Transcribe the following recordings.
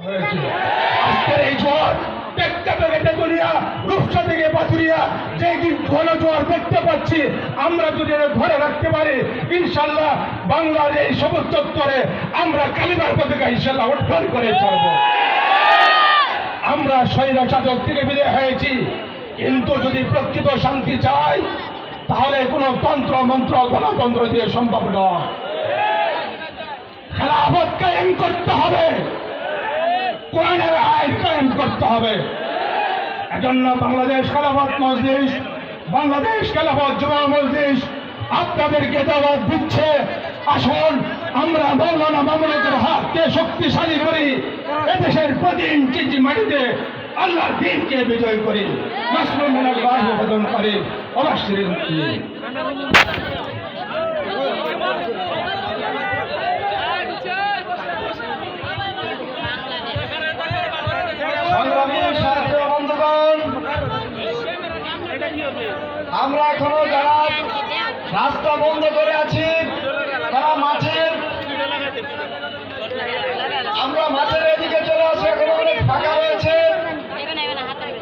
হয়েছে। আজকের এই ঝড় রূপসা থেকে পাথুরিয়া যে ঘন জোয়ার দেখতে পাচ্ছি, আমরা যদি ঘরে রাখতে পারি ইনশাল্লাহ বাংলার এই সমস্ত স্তরে আমরা কালিমার পতাকা ইনশাল্লাহ উত্তোলন করে চলব। আমরা স্বৈরাচার থেকে বিদায় হয়েছি, কিন্তু যদি প্রকৃত শান্তি চাই তাহলে কোনো তন্ত্র মন্ত্র গণতন্ত্র দিয়ে সম্ভব নয়। খেলাফত কায়েম করতে হবে, কোরআনের আইন কায়েম করতে হবে। এজন্য বাংলাদেশ খেলাফত মজলিস, বাংলাদেশ খেলাফত যুব মজলিস আপনাদেরকে দাওয়াত দিচ্ছে, আসুন আমরা মৌলানা মামুনুলের হাতকে শক্তিশালী করি, এদেশের প্রতি ইঞ্চি মাটিতে আল্লাহর দ্বীনকে বিজয় করি। মাসলুম মিনাল্লাহ আবেদন করি অবশ্যই। আমরা এখনো যারা রাস্তা বন্ধ করে আছি তারা আমরা মাছের এদিকে চলে আসি, এখন অনেক ফাঁকা রয়েছে।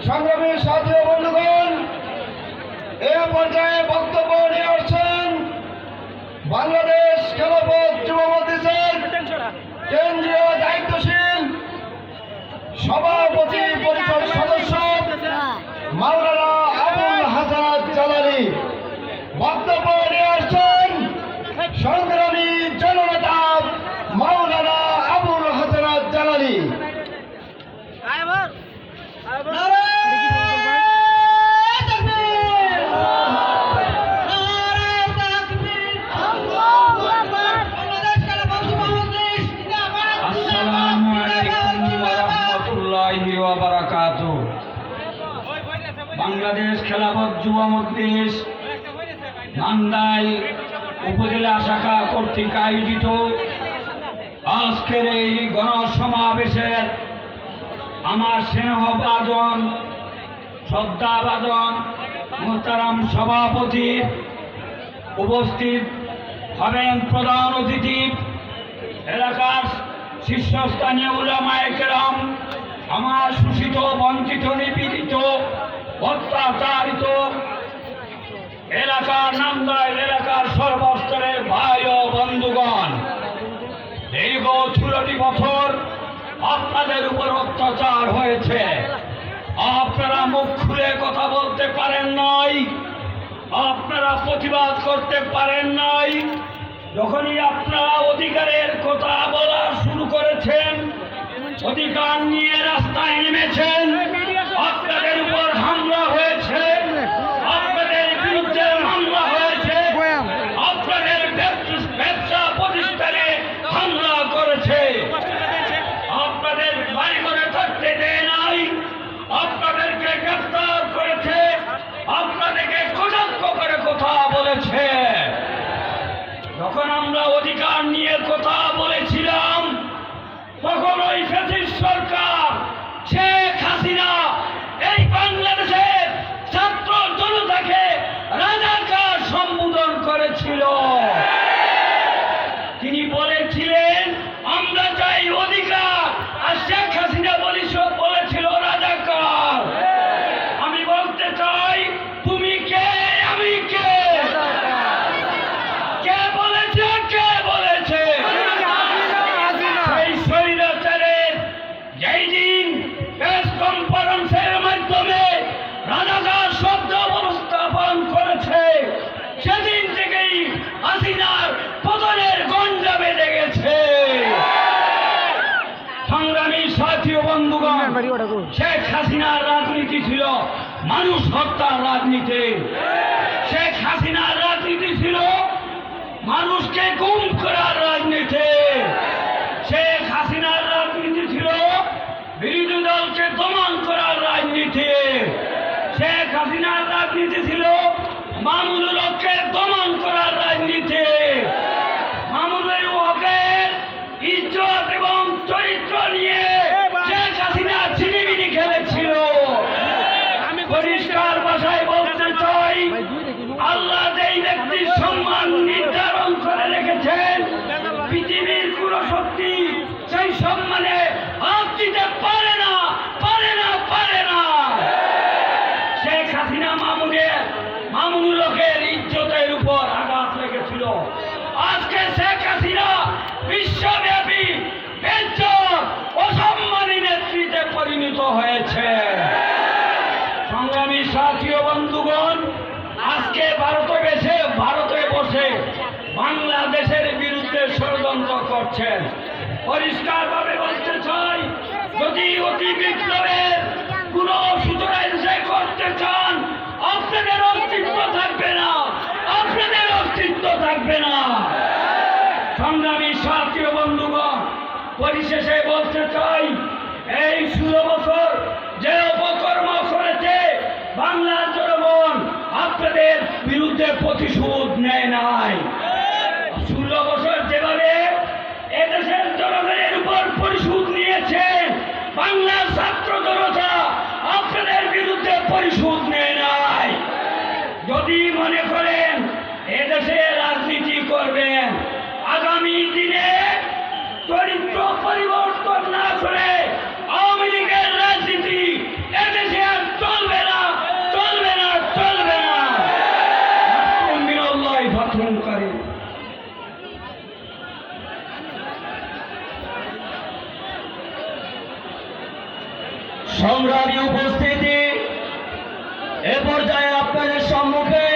সংগ্রামী সাথী ও বন্ধুগণ, এ পর্যায়ে বক্তব্য নিয়ে আসছেন বাংলাদেশ খেলাফত যুব মজলিসের কেন্দ্রীয় দায়িত্বশীল সভাপতি পরিষদ সদস্য মাওলানা আবুল হাসান জালালী। বক্তব্য নিয়ে আসছেন সংগ্রামী জননেতা মাওলানা আবুল হাসান জালালী। আসসালামু আলাইকুম ওয়া রাহমাতুল্লাহি ওয়া বারাকাতুহু। বাংলাদেশ খেলাফত যুব মজলিস নান্দাইল উপজেলা শাখা কর্তৃক আয়োজিত আজকের এই গণসমাবেশের আমার স্নেহভাজন শ্রদ্ধাভাজন মোহতারাম সভাপতি, উপস্থিত হবেন প্রধান অতিথি, এলাকার শীর্ষস্থানীয় উলামায়ে কেরাম, আমার শোষিত বঞ্চিত নিপীড়িত অত্যাচারিত এলাকার নান্দাইল এলাকার সর্বস্তরের ভাই ও বন্ধুগণ, দীর্ঘ 16টি বছর আপনাদের উপর অত্যাচার হয়েছে। আপনারা মুখ খুলে কথা বলতে পারেন নাই, আপনারা প্রতিবাদ করতে পারেন নাই। যখনই আপনারা অধিকারের কথা বলা শুরু করেছেন, অধিকার নিয়ে রাস্তায় নেমেছেন, আপনাদের উপর হামলা হয়েছে, আপনাদের বিরুদ্ধে হামলা হয়েছে, আপনাদের ব্যবসা প্রতিষ্ঠানে হামলা করেছে, আপনাদের বাড়ি করে থাকতে দেয় নাই, আপনাদেরকে গ্রেফতার করেছে, আপনাদেরকে কটাক্ষ করে কথা বলেছে। যখন আমরা অধিকার নিয়ে কথা বলেছিলাম তখন ওই ফ্যাসিস্ট সরকার শেখ হাসিনা এই বাংলাদেশের ছাত্র জনতাকে রাজাকার সম্বোধন করেছিল। তিনি বলেছিলেন আমরা চাই অধিকার, আর শেখ হাসিনা বলেছিল রাজাকার। আমি বলতে চাই তুমি কে, আমি কে? কে বলেছে? কে বলেছে? সেই স্বৈরাচারের যেই দিন প্রেস কনফারেন্সের মাধ্যমে রাজাকার শব্দ উপস্থাপন করেছে, সেদিন থেকেই হাসিনার পতনের গঞ্জা বেঁধে গেছে। সংগ্রামী সাথী ও বন্ধুগণ, শেখ হাসিনার রাজনীতি ছিল মানুষ হত্যার রাজনীতি। শেখ হাসিনার রাজনীতি ছিল মানুষকে গুম করার রাজনীতি। শেখ হাসিনার রাজনীতি ছিল বিরোধী দলকে দমন করার রাজনীতি। শেখ হাসিনার রাজনীতি ছিল মামুনুল হককে দমন করার রাজনীতি। মামুনুল হকের ইজ্জত এবং চরিত্র নিয়ে শেখ হাসিনা ছিনিমিনি খেলেছিল। পরিষ্কার ভাষায় বলতে চাই, আল্লাহ যেই ব্যক্তির সম্মান নির্ধারণ করে রেখেছেন, পৃথিবীর কোন শক্তি সেই সম্মানে হাত দিতে করছেন। পরিষ্কারভাবে বলতে চাই, যদি অতি বিপ্লবের কোন সুতরাং করতে চান, আপনাদের অস্তিত্ব থাকবে না, আপনাদের অস্তিত্ব থাকবে না। সংগ্রামী সাথী ও বন্ধুগণ, পরিশেষে বলতে চাই, এই 16 বছর যে অপকর্ম করেছে বাংলার জনগণ আপনাদের বিরুদ্ধে প্রতিশোধ নেয় নাই। 16 বছর যেভাবে এদেশের জনগণের উপর প্রতিশোধ নিয়েছেন, বাংলার ছাত্র জনতা আপনাদের বিরুদ্ধে প্রতিশোধ নেয় নাই। যদি মনে করেন এদেশে রাজনীতি করবেন, আগামী দিনে চরিত্র পরিবর্তন না করে আওয়ামী লীগের রাজনীতি এদেশে আর চলবে না, চলবে না, চলবে না। করে সংগ্রামী উপস্থিতি, এ পর্যায়ে আপনাদের সম্মুখে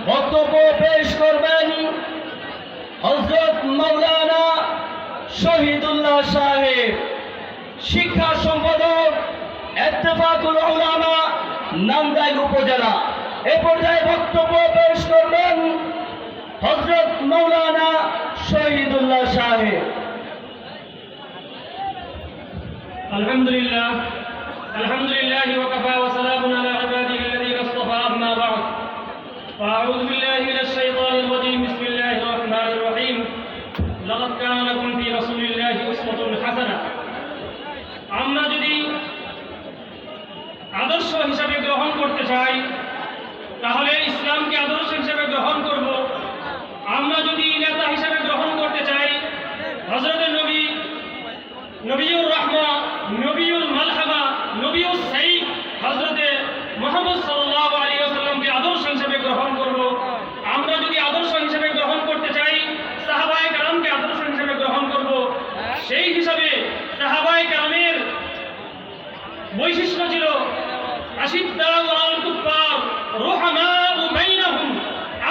বক্তব্য পেশ করবেন হযরত মাওলানা শহীদুল্লাহ সাহেব, শিক্ষা সম্পাদক, ইত্তেফাকুল উলামা, নান্দাইল উপজেলা। এ পর্যায়ে বক্তব্য পেশ করবেন হযরত মাওলানা শহীদুল্লাহ সাহেব। আলহামদুলিল্লাহ ওয়া কাফা ওয়া সালামুন আলা ইবাদিহি আল্লাযীনা ইসতাফা, আম্মা বা'দ। আউযু বিল্লাহি মিনাশ শাইতানির রাজীম। বিসমিল্লাহির রাহমানির রাহিম। লাকাদ কানা লাকুম ফি রাসূলিল্লাহি উসওয়াতুন হাসানাহ। আমরা যদি আদর্শ হিসাবে গ্রহণ করতে চাই, তাহলে ইসলামকে আদর্শ হিসাবে গ্রহণ করব। আমরা যদি নেতা হিসাবে গ্রহণ করতে চাই, হযরতের নবী, নবিয়ুর রাহমা, নবিয়ুল মালহামা, নবিয়ুস সাইয়্যিদ হযরতে মুহাম্মদ সাল্লাল্লাহু আলাইহি ওয়াসাল্লামকে আদর্শ হিসেবে গ্রহণ করব। আমরা যদি আদর্শ হিসেবে গ্রহণ করতে চাই, সাহাবায়ে কেরামকে আদর্শ হিসেবে গ্রহণ করব। সেই হিসাবে সাহাবায়ে কেরামের বৈশিষ্ট্য ছিল আশিদ্দাউ আলাল কুফার রুহামাউ বাইনাহুম।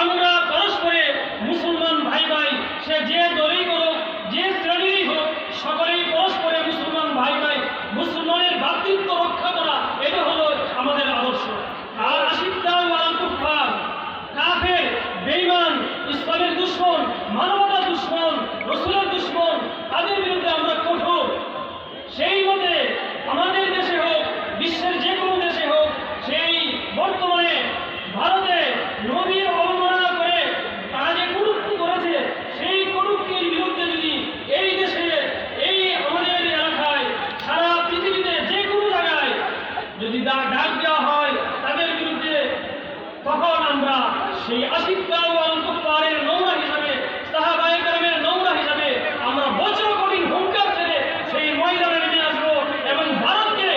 আমরা পরস্পরে মুসলমান ভাই ভাই, সে যে দলই করুক, যে শ্রেণীরই হোক, সকলেই পরস্পরে মুসলমান ভাই ভাই, মুসলমানের ভ্রাতৃত্ব রক্ষা করা, এটা হলো আমাদের আদর্শ। আর আশিদ্দাউ আলাল কুফার, কাফের, বেঈমান, ইসলামের দুশমন, মানবতার দুশমন, রাসূলের দুশমন, তাদের বিরুদ্ধে আমরা কঠোর। সেই মতে আমাদের দেশে হোক, বিশ্বের যে কোনো দেশে হোক, সেই বর্তমানে ভারতে নবীর অবমাননা করে তারা যে কটূক্তি করেছে, সেই কটূক্তির বিরুদ্ধে যদি এই দেশে, এই আমাদের এলাকায়, সারা পৃথিবীতে যে কোনো জায়গায় যদি ডাক দেওয়া হয় তাদের বিরুদ্ধে, তখন আমরা সেই আশিদ্দাউ আলাল কুফারের নমুনা হিসাবে, সাহাবায়ে কেরামের নমুনা হিসাবে আমরা বজ্র কঠিন হুঙ্কার ছেড়ে সেই ময়দানে নেমে আসবো এবং ভারতকে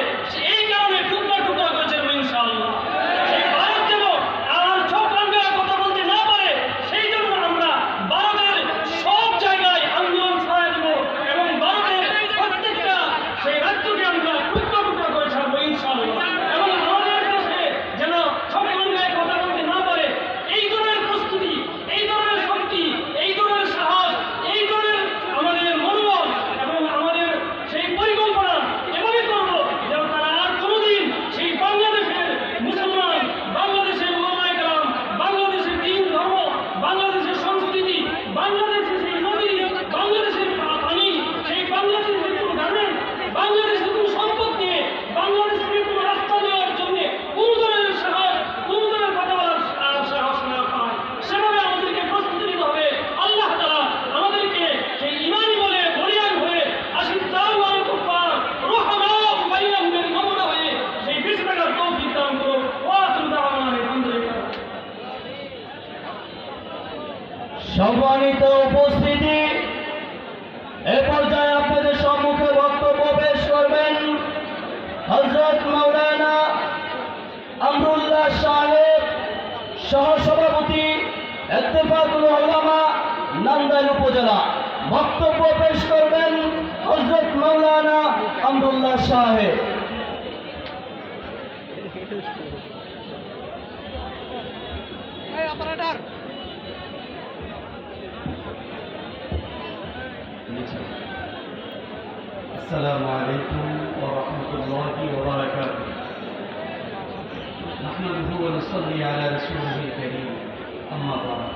এই কারণে টুকরা টুকরা করেছে ইনশাআল্লাহ। সেই ভারত যেন আর চোখ রাঙায় কথা বলতে না পারে, সেই জন্য আমরা ভারতের সব জায়গায় আন্দোলন ছড়াই দেব এবং ভারতের প্রত্যেকটা সেই রাজ্যকে আমরা টুকরা টুকরা করে ছাড়বো ইনশাআল্লাহ। এবং আমাদের দেশে যেন চোখ রাঙায় কথা বলতে না পারে, এই ধরনের প্রস্তুতি, এই ধরনের শক্তি, এই ধরনের সাহস, এই ধরনের আমাদের মনোবল এবং আমাদের সেই পরিকল্পনা এভাবে করবো যেন তারা আর কোনোদিন সেই বাংলাদেশের মুসলমান, বাংলাদেশের উলামায়ে কেরাম, বাংলাদেশের দ্বীন ধর্ম, বাংলাদেশের সংস্কৃতি, বাংলাদেশের সেই নদী, বাংলাদেশের পানি, সেই বাংলাদেশের কোনো গার্মেন্টস, বাংলাদেশের কোনো সম্পদ নিয়ে বাংলাদেশকে কোনো রাস্তা দেওয়ার জন্য কোনো ধরনের সাহস, কোনো ধরনের কথা বলার সাহস না পায়, সেভাবে আমাদেরকে প্রস্তুতি নিতে হবে। আল্লাহ তাআলা আমাদেরকে সেই ইমানি বলে বলিয়ান হয়ে আশিদ্দাউ আলাল কুফার রুহামাউ বাইনাহুমের নমুনা হয়ে সেই বেঁচে থাকার তৌফিক দান করুন। ওয়া আখিরু দাওয়ানা আলহামদুলিল্লাহ। সম্মানিত উপস্থিতি, এ পর্যায়ে আপনাদের সম্মুখে বক্তব্য পেশ করবেন হযরত মাওলানা আমরুল্লাহ সাহেব, সহসভাপতি, ইত্তেফাকুল উলামা, নান্দাইল উপজেলা। বক্তব্য পেশ করবেন হযরত মাওলানা আমরুল্লাহ সাহেব। السلام عليكم ورحمة الله وبركاته. نحمده ونصلي على رسوله الكريم. أما بعد،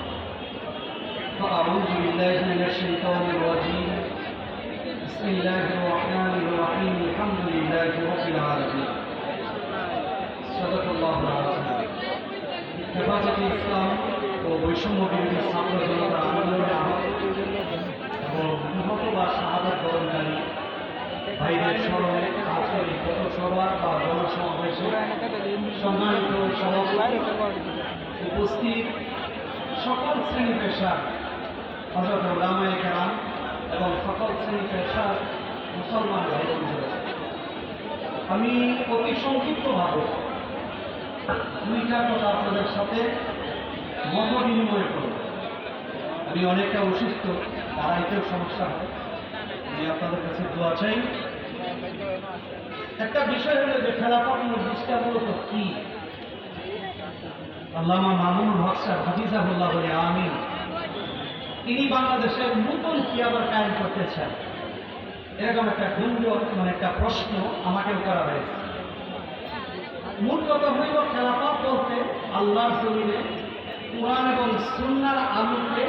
فأعوذ بالله من الشيطان الرجيم. بسم الله الرحمن الرحيم. الحمد لله رب العالمين. صدق الله العظيم. হেফাজতে ইসলাম ও বৈষম্য বিরোধী ছাত্র জনতার আন্দোলনে আহত এবং নিহত বা শাহাদাত বরণকারী ভাইদের স্মরণে আজকের এই পথসভা বা গণসমাবেশে সম্মানিত সভাপতি, উপস্থিত সকল শ্রেণী পেশার হযরত উলামায়ে কেরাম এবং সকল শ্রেণী পেশার মুসলমান ভাই বোনেরা, আমি অতি সংক্ষিপ্তভাবে দুইটা কথা আপনাদের সাথে মত বিনিময় করব। আমি অনেকটা অসুস্থ, দাঁড়াইতেও সমস্যা হয়, আমি আপনাদের কাছে দোয়া চাই। একটা বিষয় হলো যে খেলাফত মজলিসটা মূলত কি? আল্লামা মামুনুল হক সাহেব হাফিজাহুল্লাহ বলে আমিন, তিনি বাংলাদেশের নতুন কি আবার কায়েম করতে চান, এরকম একটা গুঞ্জন, মানে একটা প্রশ্ন আমাকেও করা হয়েছে। মূল কথা হইল খেলাফত বলতে আল্লাহর জমিনে কুরআন এবং সুন্নাহর আলোকে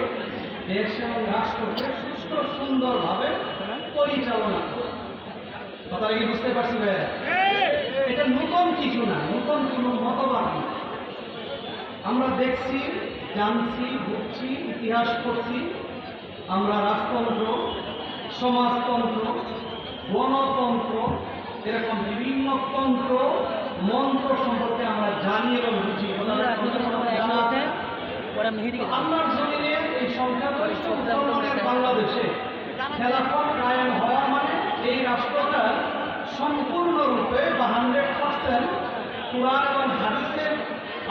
দেশ এবং রাষ্ট্রকে সুস্থ সুন্দরভাবে পরিচালনা করে। কথাটা কি বুঝতে পারছি ভাইয়া? এটা নতুন কিছু না, নতুন কোনো মতবাদ না। আমরা দেখছি, জানছি, বুঝছি, ইতিহাস পড়ছি, আমরা রাজতন্ত্র, সমাজতন্ত্র, গণতন্ত্র, এরকম বিভিন্ন তন্ত্র মন্ত্র সম্পর্কে আমরা জানি এবং বুঝি। আল্লাহর জমিনে এই সংখ্যাগরিষ্ঠ মুসলমানের বাংলাদেশে খেলাফত কায়েম হওয়া মানে এই রাষ্ট্রটা সম্পূর্ণরূপে বা 100% কুরআন এবং হাদিসের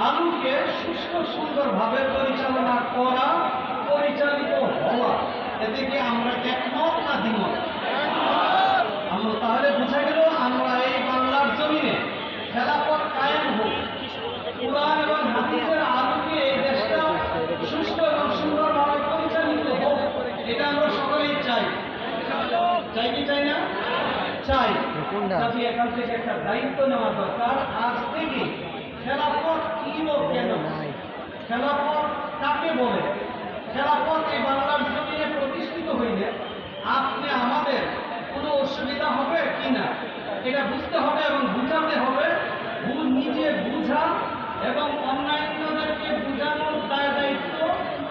আলোকে সুস্থ সুন্দরভাবে পরিচালনা করা, পরিচালিত হওয়া। এতে কি আমরা একমত না দ্বিমত? আমরা তাহলে বুঝা গেল আমরা এই বাংলার জমিনে খেলাফত কায়েম হোক, কুরআন এবং হাদিসের আলোকে এই দেশটা সুস্থ এবং সুন্দরভাবে পরিচালিত হোক, এটা আমরা সকলেই চাই। চাই কি চাই না? চাই। কাজে এখান থেকে একটা দায়িত্ব নেওয়া দরকার। আজ থেকে খেলাফত কি ও কেন, খেলাফত কাকে বলে, খেলাফত এই বাংলার জমিনে প্রতিষ্ঠিত হইলে আপনি আমাদের কোনো অসুবিধা হবে কি না, এটা বুঝতে হবে এবং বুঝাতে হবে। নিজে বুঝা এবং অন্যান্যদেরকে বুঝানোর দায়িত্ব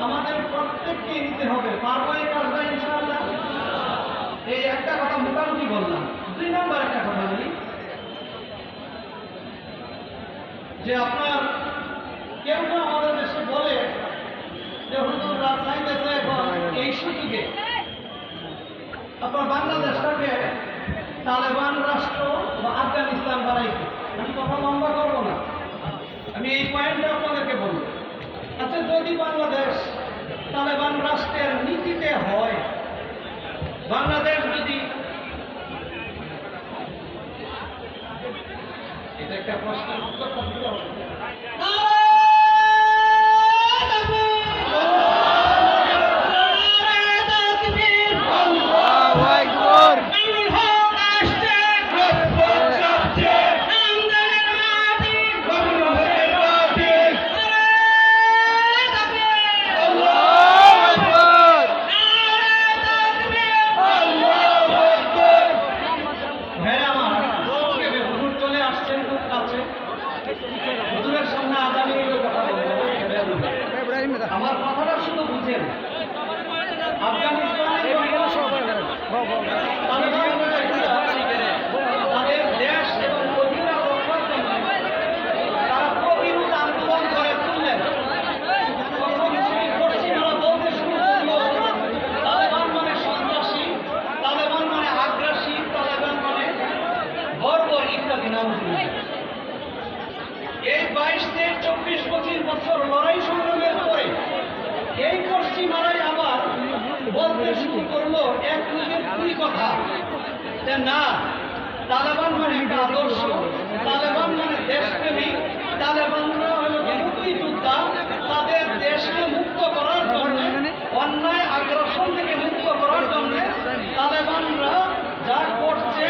আমাদের প্রত্যেককে নিতে হবে। পারবো এই কাজটা ইনশাআল্লাহ? এই একটা কথা মোটামুটি বললাম। 2 নম্বর একটা কথা বলি যে আপনার কেউ কেউ আমাদের দেশে বলে যে হুজুর রাজশাহীতে এখন এই সুযোগে আপনার বাংলাদেশটাকে তালেবান রাষ্ট্র বা আফগানিস্তান বানাইতে। আমি কথা লম্বা করবো না, আমি এই পয়েন্টটা আপনাদেরকে বলবো। আচ্ছা, যদি বাংলাদেশ তালেবান রাষ্ট্রের নীতিতে হয়, বাংলাদেশ যদি, এটা একটা প্রশ্নের উত্তরটা দিতে হবে। আমার কথাটা শুধু বুঝেন। তাদের দেশ এবং অধিকার রক্ষার জন্য তারা প্রতিরোধ আন্দোলন করে তুললেন। পশ্চিমরা বলতে শুরু করলো তালেবান মানে সন্ত্রাসী, তালেবান মানে আগ্রাসী, তালেবান মানে বর্বর ইত্যাদি নাম। এই 22-23-24 বছর লড়াই সংগ্রামের পরে এই পশ্চিমারাই আবার বলতে শুরু করলো এক নিজের দুই কথা, যে না, তালেবান মানে একটা আদর্শ, তালেবান মানে দেশপ্রেমিক, তালেবানরা হলো মুক্তিযোদ্ধা, তাদের দেশকে মুক্ত করার জন্য, অন্যায় আগ্রাসন থেকে মুক্ত করার জন্য তালেবানরা যা করছে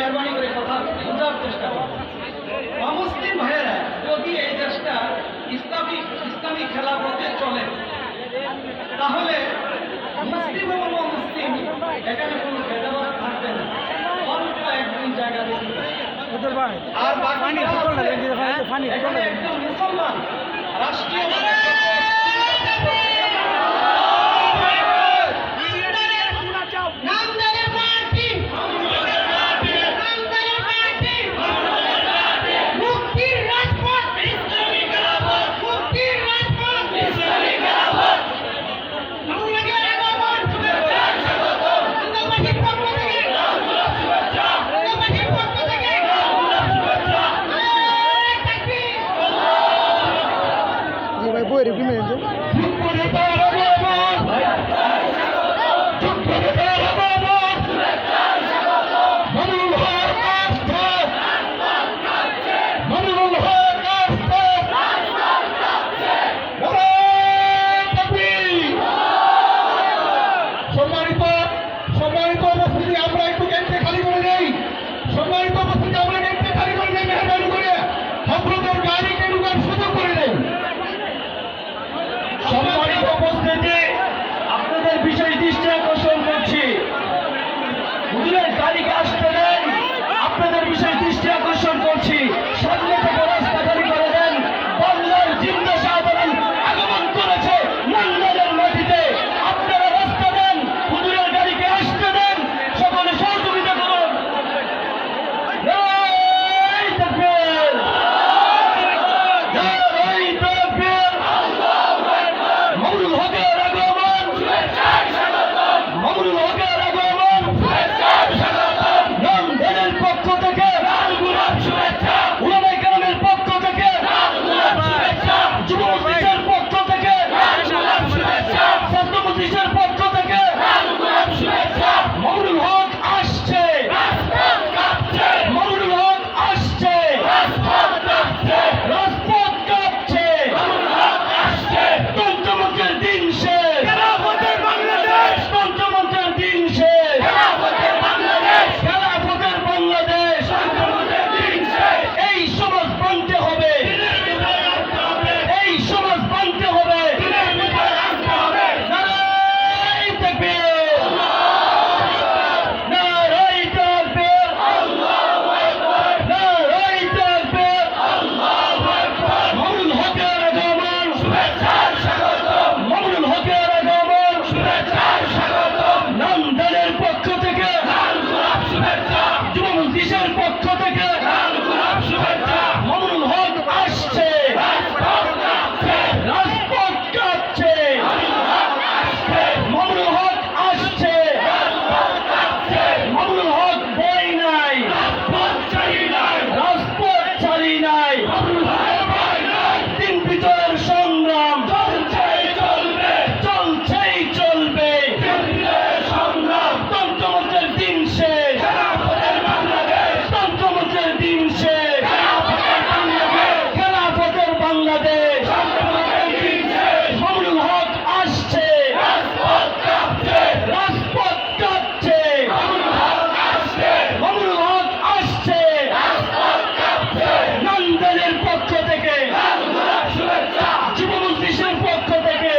মেহরবানি করে কথা বোঝার চেষ্টা করুন। অমুসলিম ভাইয়েরা যদি এই দেশটা ইসলামী খেলাফতে চলে, তাহলে মুসলিম এবং অমুসলিম এখানে কোনো ভেদাভেদ থাকবে না, অল্প একদিন জায়গা দিতে। আর বাকি এখানে একজন মুসলমান রাষ্ট্রীয় সম্মানিত উপস্থিতি, আমরা একটু গেটটা খালি করে দেই। সম্মানিত উপস্থিতি, আমরা গেটটা খালি করে দেই, মেহরবানি করে আপনাদের গাড়িকে ঢুকার সুযোগ করে দেন। সম্মানিত উপস্থিতি, আপনাদের বিশেষ দৃষ্টি আকর্ষণ করছি, হুজুরের গাড়িকে আসতে দেন। আপনাদের বিশেষ দৃষ্টি আকর্ষণ করছি, সামনে থেকে রাস্তা খালি করে দেন। বাংলার জিন্দা সাধারণ আগমন করেছে লন্ডনের মাটিতে, আপনারা রাস্তা দেন, হুজুরের গাড়িকে আসতে দেন, সকলে সহযোগিতা করুন। নারায়ে তাকবীর! নারায়ে তাকবীর! মামুনুল হকের আগমন! মামুনুল হকের আগমন! লন্ডনের পক্ষ থেকে উলামায়ে কেরামের পক্ষ থেকে যুব মজলিসের পক্ষ থেকে ছাত্র মজলিসের পক্ষ থেকে মামুনুল হক আসছে, মামুনুল হক আসছে, রাজপথ কাঁপছে, তন্ত্রমন্ত্রের দিন শেষ, তন্ত্রমন্ত্রের দিন শেষ, খেলাফতের বাংলাদেশ, এই সমাজ বানতে হবে, এই সমাজ বানতে হবে। নারায়ে তাকবীর! নারায়ে তাকবীর! নারায়ে তাকবীর! মামুনুল হকের আগমন! মামুনুল হকের আগমন! লন্ডনের পক্ষ থেকে, যুব মজলিসের পক্ষ থেকে মামুনুল হক আসছে, রাজপথ কাঁপছে, মামুনুল হক আসছে, মামুনুল হক বই নাই, রাজপথ চালি নাই, দিন বিজয়ের সংগ্রাম চলছেই চলবে, তন্ত্রমন্ত্রের দিন শেষ, তন্ত্রমন্ত্রের দিন শেষ, খেলাফতের বাংলাদেশ, মামুনুল হক আসছে, রাজপথ কাঁপছে, মামুনুল হক আসছে, লন্ডনের পক্ষ থেকে, যুব মজলিসের পক্ষ থেকে,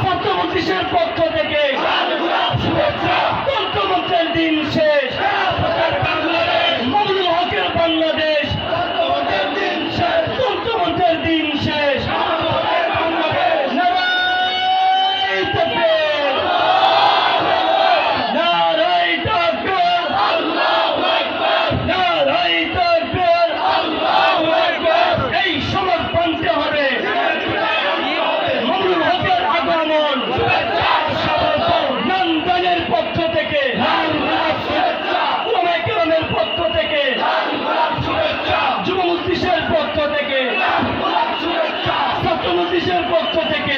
ছাত্র মজলিসের পক্ষ থেকে, তন্ত্রমন্ত্রের দিন শেষ, মামুনুল হকের বাংলাদেশ, তন্ত্রমন্ত্রের দিন শেষ। নারায়ে তাকবীর! নারায়ে তাকবীর! নারায়ে তাকবীর! এই সমাজ বানতে হবে, মামুনুল হকের আগমন, লন্ডনের পক্ষ থেকে, উলামায়ে কেরামের পক্ষ থেকে, যুব মজলিসের পক্ষ থেকে, ছাত্র মজলিসের পক্ষ থেকে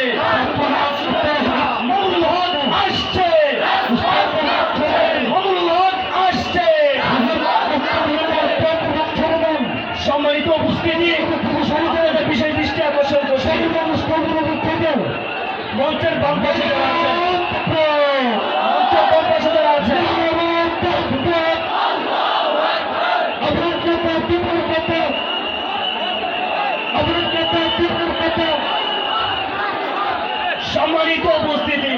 মামুনুল হক আসছে, মামুনুল হক আসছে। সম্মানিত উপস্থিতি, বিশেষ দৃষ্টি আকর্ষণ করছে, মঞ্চের বাম পাশে যারা আছেন, মঞ্চের বাম পাশে যারা আছেন, সম্মানিত উপস্থিতি,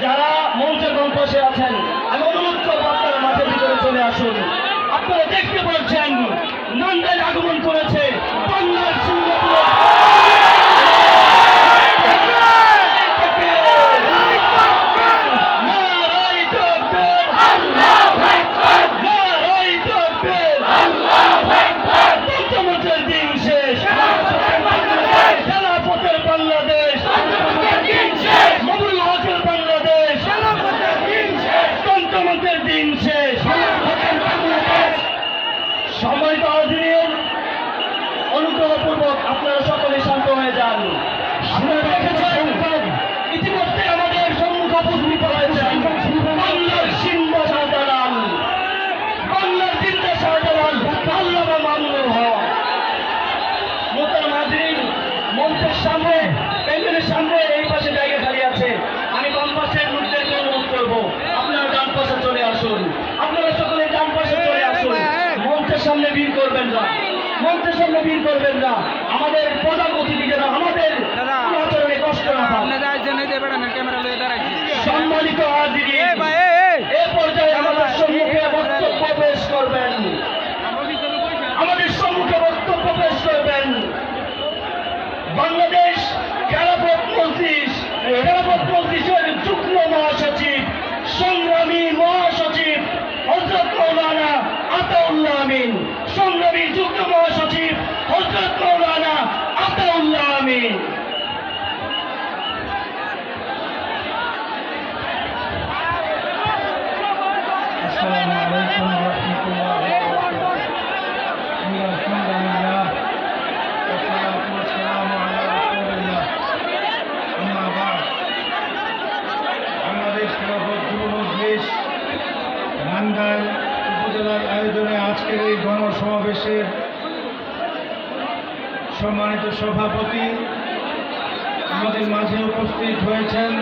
যারা মঞ্চের বাম পাশে আছেন, আমি অনুরোধ করবো আপনারা মাঠের ভিতরে চলে আসুন। আপনারা দেখতে পাচ্ছেন নান্দাইল আগমন করেছে বাংলার সিংহপুর। সম্মানিত হাজিরিন, অনুগ্রহপূর্বক আপনারা সকলে শান্ত হয়ে যান। আপনারা দেখেছেন ইতিমধ্যে আমাদের সম্মুখে উপস্থিত হয়েছেন বাংলার সিংহ শাহজালাল, বাংলার জিন্দা শাহজালাল আল্লামা মামুনুল হক। মোহতারাম হাজিরিন, মঞ্চের সামনে, প্যান্ডেলের সামনে এই পাশে জায়গা খালি আছে। আমি বাম পাশের লোকদেরকে অনুরোধ করবো আপনারা ডান পাশে চলে আসুন। আপনারা সকলে ডান পাশে চলে আসুন। মঞ্চের সামনে ভিড় করবেন না, মঞ্চের সামনে ভিড় করবেন না। আমাদের প্রধান অতিথি যেন আমাদের আচরণে কষ্ট না পান। সম্মানিত হাজিরিন, এ পর্যায়ে আমাদের সম্মুখে বক্তব্য পেশ করবেন, আমাদের সম্মুখে বক্তব্য পেশ করবেন বাংলাদেশ খেলাফত মজলিসের যুগ্ম মহাসচিব, সংগ্রামী মহাসচিব হযরত মাওলানা আতাউল্লাহ আমিন, সংগ্রামী যুগ্ম মহাসচিব হযরত মাওলানা আতাউল্লাহ আমিন। আসসালামু আলাইকুম ওয়া রাহমাতুল্লাহি ওয়া বারাকাতুহু। আলহামদুলিল্লাহ ওয়াসসালাতু ওয়াসসালামু আলা রাসূলিল্লাহ। আম্মা বা'দ। বাংলাদেশ খেলাফত যুব মজলিস নান্দাইল উপজেলার আয়োজনে আজকের এই গণসমাবেশের সম্মানিত সভাপতি, আমাদের মাঝে উপস্থিত হয়েছেন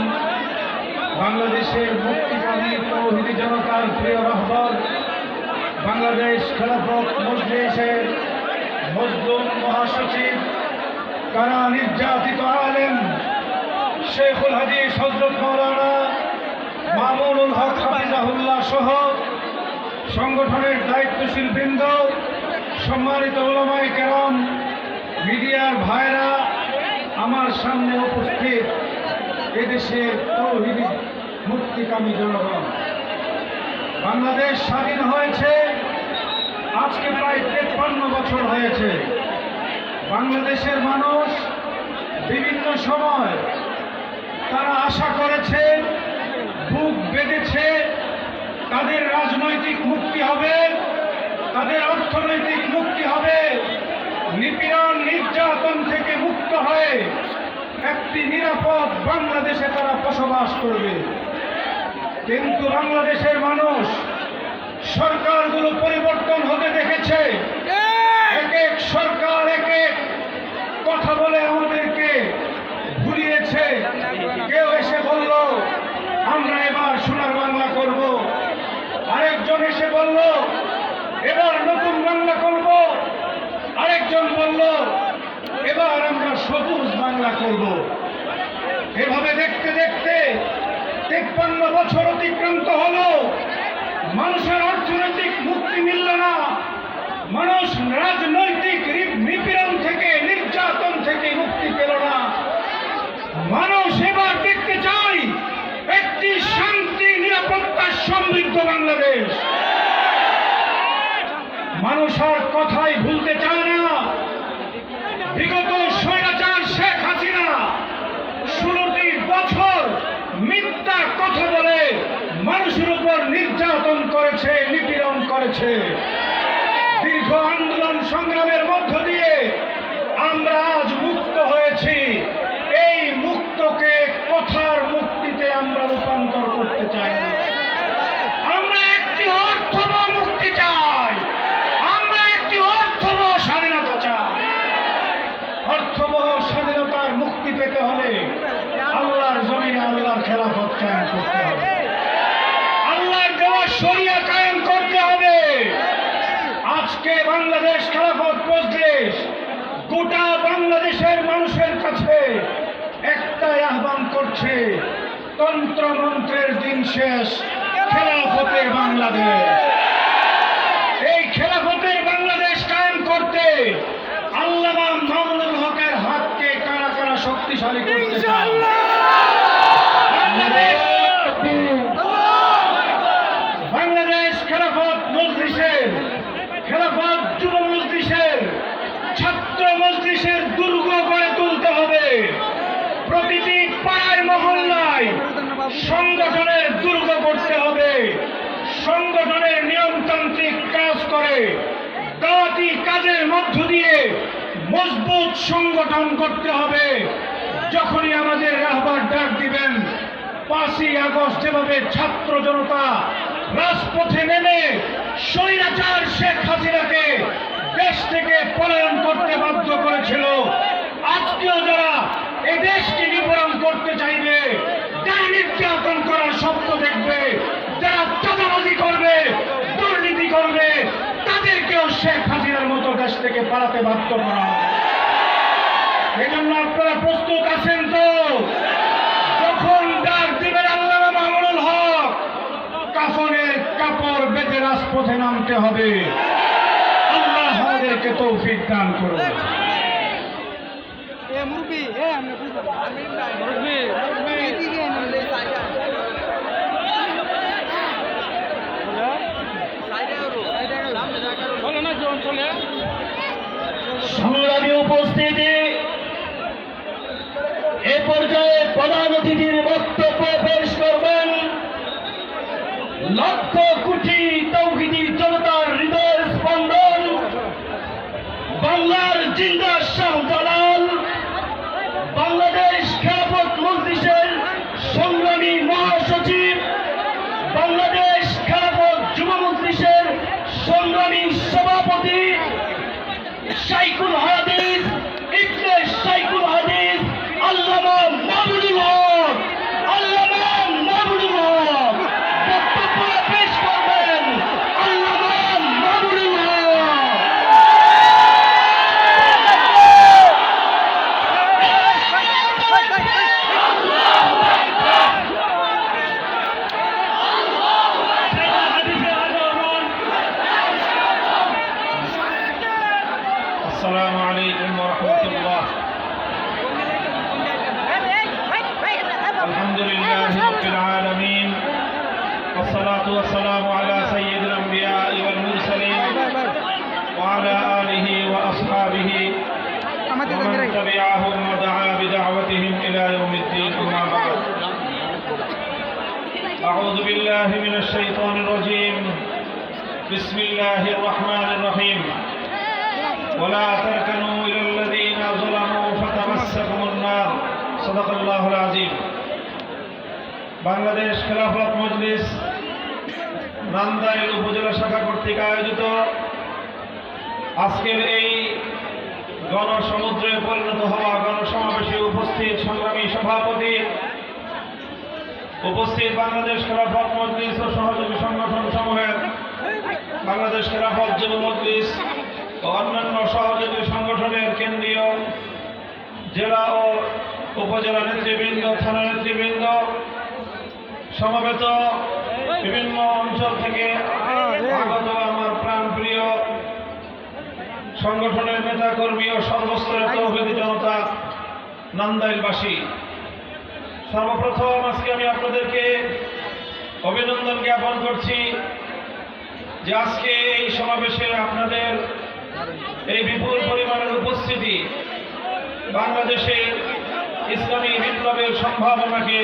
বাংলাদেশের মুক্তিকামী তৌহিদি জনতার প্রিয় রহবর, বাংলাদেশ খেলাফত মজলিসের মজলুম মহাসচিব, কারা নির্যাতিত আলেম শেখুল হাদিস হযরত মাওলানা মামুনুল হক হাফিজাহুল্লাহ সহ সংগঠনের দায়িত্বশীল বৃন্দ, সম্মানিত উলামায়ে কেরাম, মিডিয়ার ভাইরা, আমার সামনে উপস্থিত এদেশের তৌহিদি মুক্তিকামী জনগণ। বাংলাদেশ স্বাধীন হয়েছে আজকে প্রায় 53 বছর হয়েছে। বাংলাদেশের মানুষ বিভিন্ন সময় তারা আশা করেছে, বুক বেঁধেছে, তাদের রাজনৈতিক মুক্তি হবে, তাদের অর্থনৈতিক মুক্তি হবে, নিপীড়ন নির্যাতন থেকে মুক্ত হয়ে একটি নিরাপদ বাংলাদেশে তারা বসবাস করবে। কিন্তু বাংলাদেশের মানুষ সরকারগুলো পরিবর্তন হতে দেখেছে। এক এক সরকার এক এক কথা বলে আমাদেরকে ভুলিয়েছে। কেউ এসে বলল আমরা এবার সোনার বাংলা করব, আরেকজন এসে বলল এবার নতুন বাংলা করব, আরেকজন বলল এবার আমরা সবুজ বাংলা করব। এভাবে দেখতে দেখতে 53 বছর অতিক্রান্ত হলো, মানুষের অর্থনৈতিক মুক্তি মিলল না, মানুষ রাজনৈতিক নিপীড়ন থেকে, নির্যাতন থেকে মুক্তি পেল না। মানুষ এবার দেখতে চায় একটি শান্তি, নিরাপত্তা সমৃদ্ধ বাংলাদেশ। মানুষ আর কথাই ভুলতে চায় না। বিগত স্বৈরাচার শেখ হাসিনা 16টি বছর মিথ্যা কথা বলে মানুষের উপর নির্যাতন করেছে, নিপীড়ন করেছে। দীর্ঘ আন্দোলন সংগ্রামের মধ্য দিয়ে আমরা আজ মুক্ত হয়েছি। এই মুক্তকে কথার মুক্তিতে আমরা রূপান্তর করতে চাই না। আমরা একটি অর্থবহ মুক্তি চাই, আমরা একটি অর্থবহ স্বাধীনতা চাই। অর্থবহ স্বাধীনতার মুক্তি পেতে হলে আল্লাহর জমিনে আল্লাহর খেলাফত কায়েম করতে হবে, আল্লাহর দেওয়া শরিয়া কায়েম করতে হবে। আজকে বাংলাদেশ খেলাফত মজলিস গোটা বাংলাদেশের মানুষের কাছে একটাই আহ্বান করছে তন্ত্র মন্ত্রের দিন শেষ, খেলাফতে বাংলাদেশ। এই খেলাফতের বাংলাদেশ কায়েম করতে আল্লামা মামুনুল হকের হাতকে কারা কারা শক্তিশালী করতে চান? বাংলাদেশ খেলাফত মজলিসের, খেলাফত যুব মজলিসের, ছাত্র মজলিসের দুর্গ গড়ে তুলতে হবে। প্রতিটি পাড়ায় মহল্লায় সংগঠনের দুর্গ করতে হবে। সংগঠনের নিয়মতান্ত্রিক কাজ করে দাওয়াতি কাজের মধ্য দিয়ে মজবুত সংগঠন করতে হবে। যখনই আমাদের রাহবার ডাক দিবেন, 5ই আগস্ট যেভাবে ছাত্র জনতা রাজপথে নেমে স্বৈরাচার শেখ হাসিনাকে দেশ থেকে পলায়ন করতে বাধ্য করেছিল, আজকেও যারা এই দেশকে বিপরণ করতে চাইবে, যারা নির্যাতন করার স্বপ্ন দেখবে, যারা চাঁদাবাজি করবে, দুর্নীতি করবে, তাদেরকেও শেখ হাসিনার মতো দেশ থেকে পালাতে বাধ্য করা হবে। এজন্য আপনারা প্রস্তুত আছেন তো? যখন ডাক দিবেন আল্লামা মামুনুল হক, কাফনের কাপড় বেঁধে রাজপথে নামতে হবে। আল্লাহ আমাদেরকে তৌফিক দান করুন। সংগ্রামী উপস্থিতি, এ পর্যায়ে প্রধান অতিথির বক্তব্য পেশ করবেন লক্ষ কোটি তৌহিদি জনতার হৃদয় স্পন্দন, বাংলার জিন্দা শাহজালাল, বাংলাদেশ খেলাফত মজলিসের সংগ্রামী মহাসচিব, বাংলাদেশ খেলাফত যুব মজলিসের সংগ্রামী সভাপতি শাইখুল হাদিস ইবনে শাইখুল হাদিস আল্লামা মামুনুল হক, আল্লামা মামুনুল হক বক্তব্য পেশ করবেন। আল্লামা মামুনুল হক। আসসালামু আলাইকুম ওয়া রাহমাতুল্লাহ। আলহামদুলিল্লাহি রাব্বিল আলামিন, والصلاة والسلام على سيد الأنبياء والمرسلين وعلى آله وأصحابه ومن تبعهم ودعا بدعوتهم إلى يوم الدين. أما بعد، أعوذ بالله من الشيطان الرجيم. بسم الله الرحمن الرحيم. ولا تركنوا إلى الذين ظلموا فتمسكم النار. صدق الله العظيم. বাংলাদেশ খেলাফত মজলিস নান্দাইল উপজেলা শাখা কর্তৃক আয়োজিত আজকের এই গণসমুদ্রে পরিণত হওয়া গণসমাবেশে উপস্থিত সংগ্রামী সভাপতি, উপস্থিত বাংলাদেশ খেলাফত মজলিস ও সহযোগী সংগঠন সমূহের বাংলাদেশ খেলাফত যুব মজলিস ও অন্যান্য সহযোগী সংগঠনের কেন্দ্রীয়, জেলা ও উপজেলা নেতৃবৃন্দ, থানা নেতৃবৃন্দ, সমবেত বিভিন্ন অঞ্চল থেকে আগত আমার প্রাণপ্রিয় সংগঠনের নেতাকর্মী ও সর্বস্তরের তৌহিদি জনতা, নান্দাইলবাসী, সর্বপ্রথম আজকে আমি আপনাদেরকে অভিনন্দন জ্ঞাপন করছি যে আজকে এই সমাবেশে আপনাদের এই বিপুল পরিমাণের উপস্থিতি বাংলাদেশের ইসলামী বিপ্লবের সম্ভাবনাকে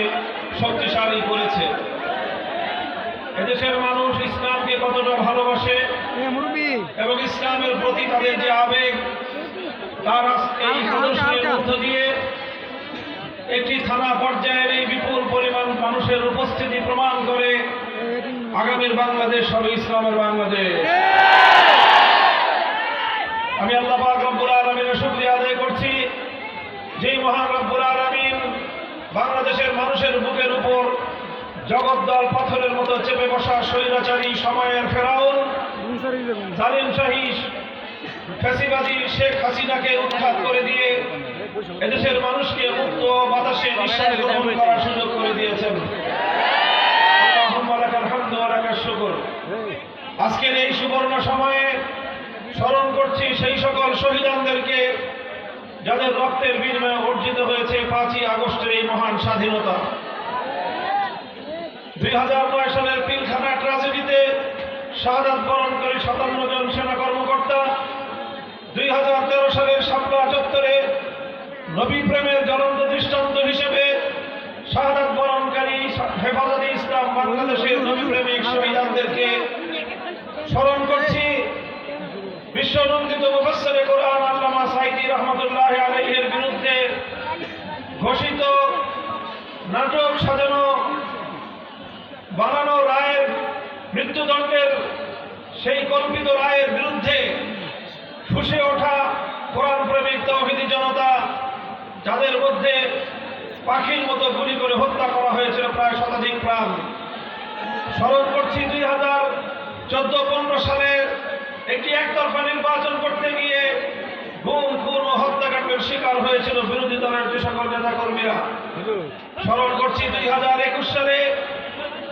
শক্তিশালী করেছে। এদেশের মানুষ ইসলামকে কতটা ভালোবাসে এবং ইসলামের প্রতি তাদের যে আবেগ, তার এই প্রদর্শনের মধ্য দিয়ে একটি থানা পর্যায়ের এই বিপুল পরিমাণ মানুষের উপস্থিতি প্রমাণ করে আগামীর বাংলাদেশ হবে ইসলামের বাংলাদেশ। আমি আল্লাহ পাক রব্বুল আলামিনের শুকরিয়া আদায় করছি, যেই মহান রব্বুল আলামিন বাংলাদেশের মানুষের বুকের উপর জগদ্দল পাথরের মতো চেপে বসা স্বৈরাচারী সময়ের ফেরাউন, জালিম শাহী ফ্যাসিবাদী শেখ হাসিনাকে উৎখাত করে দিয়ে এদেশের মানুষকে মুক্ত বাতাসে নিঃশ্বাস গ্রহণ করার যাদের রক্তের বিনিময়ে অর্জিত হয়েছে 5ই আগস্টের এই মহান স্বাধীনতা। 2009 সালের পিলখানা ট্র্যাজেডিতে শাহাদাত বরণকারী 57 জন সেনা কর্মকর্তা, 2013 সালের শাপলা চত্বরে নবী প্রেমের জ্বলন্ত দৃষ্টান্ত হিসেবে শাহাদাত বরণকারী হেফাজতে ইসলাম বাংলাদেশের নবী প্রেমিক শহীদদেরকে স্মরণ করছি। বিশ্বনন্দিত মুফাসসিরে কোরআন আল্লামা সাঈদী রহমাতুল্লাহি আলাইহির বিরুদ্ধে ঘোষিত নাটক সাজানো বানানো রায়ের মৃত্যুদণ্ডের সেই কল্পিত রায়ের বিরুদ্ধে ফুঁসে ওঠা কোরআন প্রেমিক তাওহীদি জনতা, যাদের মধ্যে পাখির মতো গুলি করে হত্যা করা হয়েছিল প্রায় শতাধিক প্রাণ। স্মরণ করছি 2014-15 সালে একটি একতরফা নির্বাচন করতে গিয়ে গুম খুন ও হত্যাকাণ্ডের শিকার হয়েছিল বিরোধী দলের যে সকল নেতাকর্মীরা। স্মরণ করছি 2021 সালে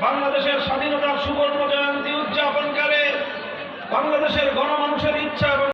বাংলাদেশের স্বাধীনতার সুবর্ণ জয়ন্তী উদযাপনকালে বাংলাদেশের গণমানুষের ইচ্ছা এবং